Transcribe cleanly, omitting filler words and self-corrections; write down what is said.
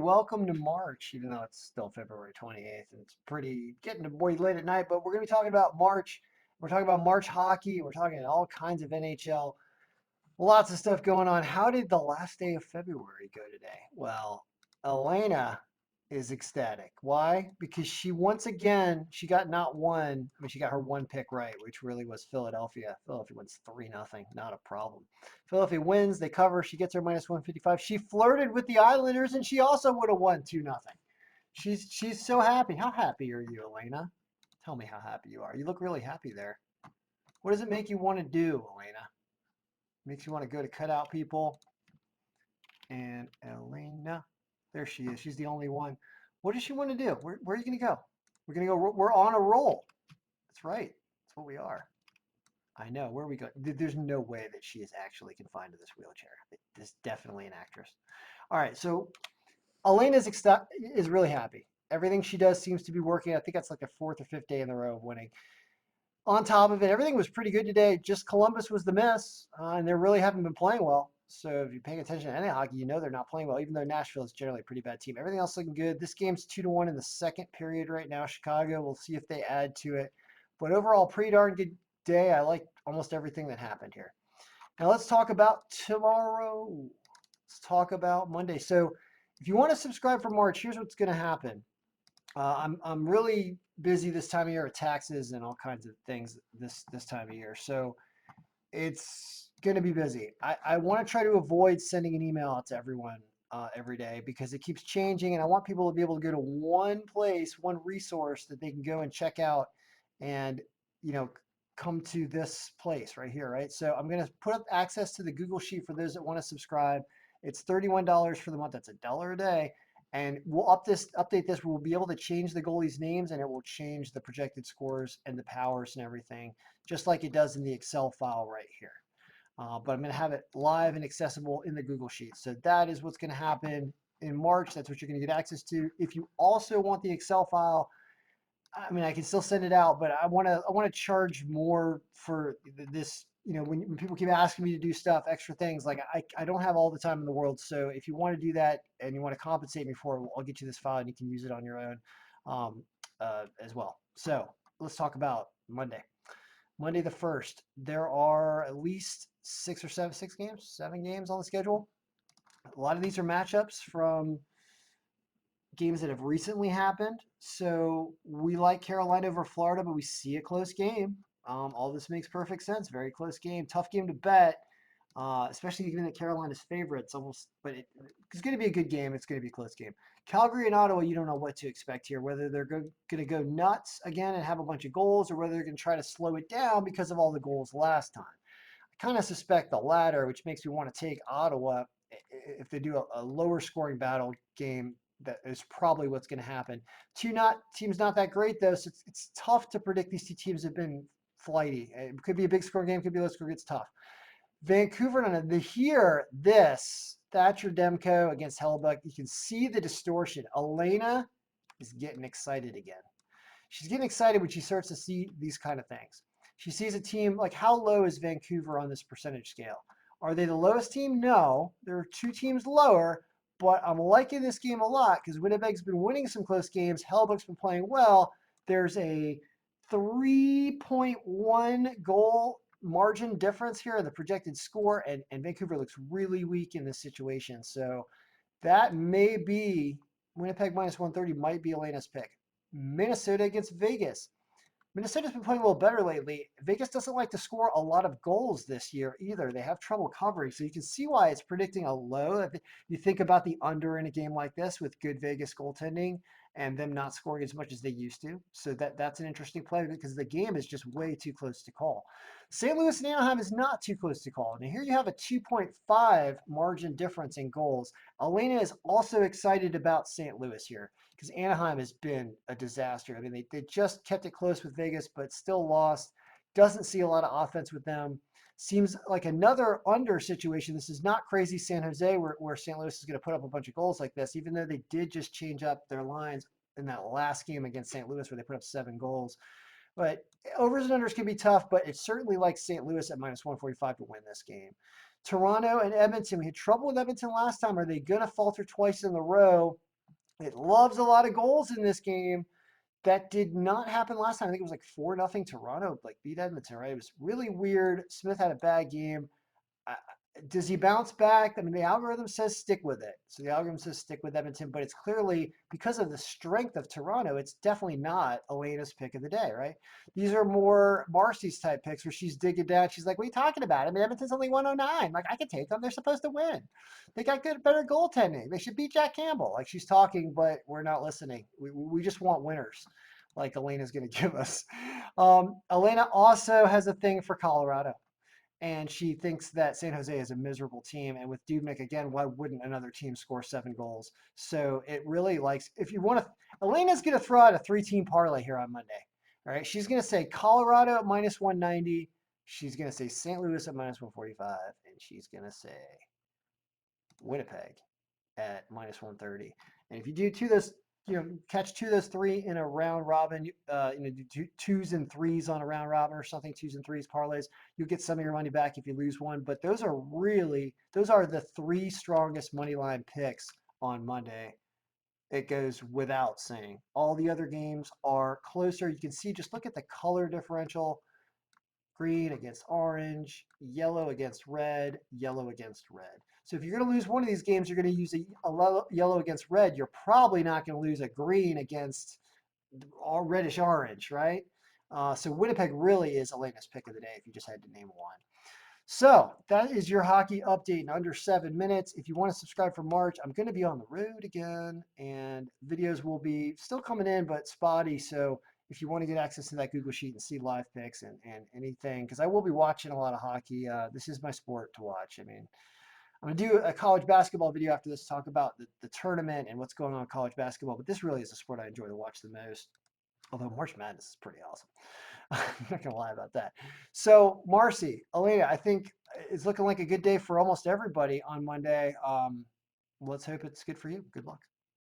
welcome to March, even though it's still February 28th. And it's getting to boy late at night, but we're going to be talking about March. We're talking about March hockey. We're talking all kinds of NHL. Lots of stuff going on. How did the last day of February go today? Well, Elena is ecstatic. Why? Because she got not one, she got her one pick right, which really was Philadelphia. Philadelphia wins 3-0, not a problem. Philadelphia wins, they cover, she gets her minus 155. She flirted with the Islanders and she also would have won 2-0. She's so happy. How happy are you, Elena? Tell me how happy you are. You look really happy there. What does it make you want to do, Elena? Makes you want to go to cut out people. And Elena, there she is. She's the only one. What does she want to do? Where are you going to go? We're going to go. We're on a roll. That's right. That's what we are. I know. Where are we go? There's no way that she is actually confined to this wheelchair. This is definitely an actress. All right. So Elena is really happy. Everything she does seems to be working. I think that's like the fourth or fifth day in a row of winning. On top of it, everything was pretty good today. Just Columbus was the miss, and they really haven't been playing well. So if you're paying attention to any hockey, you know they're not playing well, even though Nashville is generally a pretty bad team. Everything else looking good. This game's 2-1 in the second period right now. Chicago, we'll see if they add to it. But overall, pretty darn good day. I like almost everything that happened here. Now let's talk about tomorrow. Let's talk about Monday. So if you want to subscribe for March, here's what's going to happen. I'm really busy this time of year with taxes and all kinds of things this time of year. So it's going to be busy. I want to try to avoid sending an email out to everyone every day because it keeps changing, and I want people to be able to go to one place, one resource that they can go and check out, and you know come to this place right here, right? So I'm going to put up access to the Google Sheet for those that want to subscribe. It's $31 for the month. That's $1 a day. And we'll update this. We'll be able to change the goalies' names, and it will change the projected scores and the powers and everything, just like it does in the Excel file right here. But I'm going to have it live and accessible in the Google Sheet. So that is what's going to happen in March. That's what you're going to get access to. If you also want the Excel file, I mean, I can still send it out, but I want to charge more for this. When people keep asking me to do stuff, extra things, like I don't have all the time in the world. So if you want to do that and you want to compensate me for it, I'll get you this file and you can use it on your own as well. So let's talk about Monday. Monday the 1st. There are at least seven games on the schedule. A lot of these are matchups from games that have recently happened. So we like Carolina over Florida, but we see a close game. All this makes perfect sense. Very close game. Tough game to bet, especially given that Carolina's favorites. But it's going to be a good game. It's going to be a close game. Calgary and Ottawa, you don't know what to expect here. Whether they're going to go nuts again and have a bunch of goals, or whether they're going to try to slow it down because of all the goals last time. I kind of suspect the latter, which makes me want to take Ottawa if they do a lower scoring battle game. That is probably what's going to happen. Teams not that great though, so it's tough to predict. These two teams have been flighty. It could be a big score game, could be a low score. It's tough. Vancouver on this Thatcher Demko against Hellebuck. You can see the distortion. Elena is getting excited again. She's getting excited when she starts to see these kind of things. She sees a team like, how low is Vancouver on this percentage scale? Are they the lowest team? No. There are two teams lower, but I'm liking this game a lot because Winnipeg's been winning some close games. Hellebuck's been playing well. There's a 3.1 goal margin difference here in the projected score, and Vancouver looks really weak in this situation. So that may be Winnipeg minus 130 might be Elena's pick. Minnesota against Vegas. Minnesota's been playing a little better lately. Vegas doesn't like to score a lot of goals this year either. They have trouble covering, so you can see why it's predicting a low. If you think about the under in a game like this with good Vegas goaltending and them not scoring as much as they used to. So that's an interesting play because the game is just way too close to call. St. Louis and Anaheim is not too close to call. Now here you have a 2.5 margin difference in goals. Elena is also excited about St. Louis here because Anaheim has been a disaster. I mean, they just kept it close with Vegas, but still lost. Doesn't see a lot of offense with them. Seems like another under situation. This is not crazy San Jose where St. Louis is going to put up a bunch of goals like this, even though they did just change up their lines in that last game against St. Louis where they put up 7 goals. But overs and unders can be tough, but it's certainly like St. Louis at minus 145 to win this game. Toronto and Edmonton, we had trouble with Edmonton last time. Are they going to falter twice in a row? It loves a lot of goals in this game. That did not happen last time. I think it was like 4-0 Toronto, like beat Edmonton, right? It was really weird. Smith had a bad game. Does he bounce back? I mean, the algorithm says stick with it. So the algorithm says stick with Edmonton, but it's clearly because of the strength of Toronto, it's definitely not Elena's pick of the day, right? These are more Marcy's type picks where she's digging down. She's like, what are you talking about? I mean, Edmonton's only 109. Like, I can take them. They're supposed to win. They got better goaltending. They should beat Jack Campbell. Like, she's talking, but we're not listening. We just want winners, like Elena's going to give us. Elena also has a thing for Colorado, and she thinks that San Jose is a miserable team. And with Dubnik, again, why wouldn't another team score 7 goals? So it really likes, if you want to, Elena's going to throw out a 3-team parlay here on Monday. All right. She's going to say Colorado at -190. She's going to say St. Louis at -145. And she's going to say Winnipeg at -130. And if you do two of those, catch two of those three in a round robin, do twos and threes on a round robin or something, twos and threes parlays, you'll get some of your money back if you lose one. But those are the three strongest money line picks on Monday. It goes without saying. All the other games are closer. You can see, just look at the color differential. Green against orange, yellow against red, yellow against red. So if you're going to lose one of these games, you're going to use a yellow against red. You're probably not going to lose a green against reddish orange, right? So Winnipeg really is Elena's pick of the day if you just had to name one. So that is your hockey update in under 7 minutes. If you want to subscribe for March, I'm going to be on the road again, and videos will be still coming in, but spotty. So if you want to get access to that Google Sheet and see live picks and anything, because I will be watching a lot of hockey. This is my sport to watch. I mean, I'm going to do a college basketball video after this, talk about the tournament and what's going on in college basketball. But this really is the sport I enjoy to watch the most. Although March Madness is pretty awesome. I'm not going to lie about that. So, Marcy, Elena, I think it's looking like a good day for almost everybody on Monday. Let's hope it's good for you. Good luck.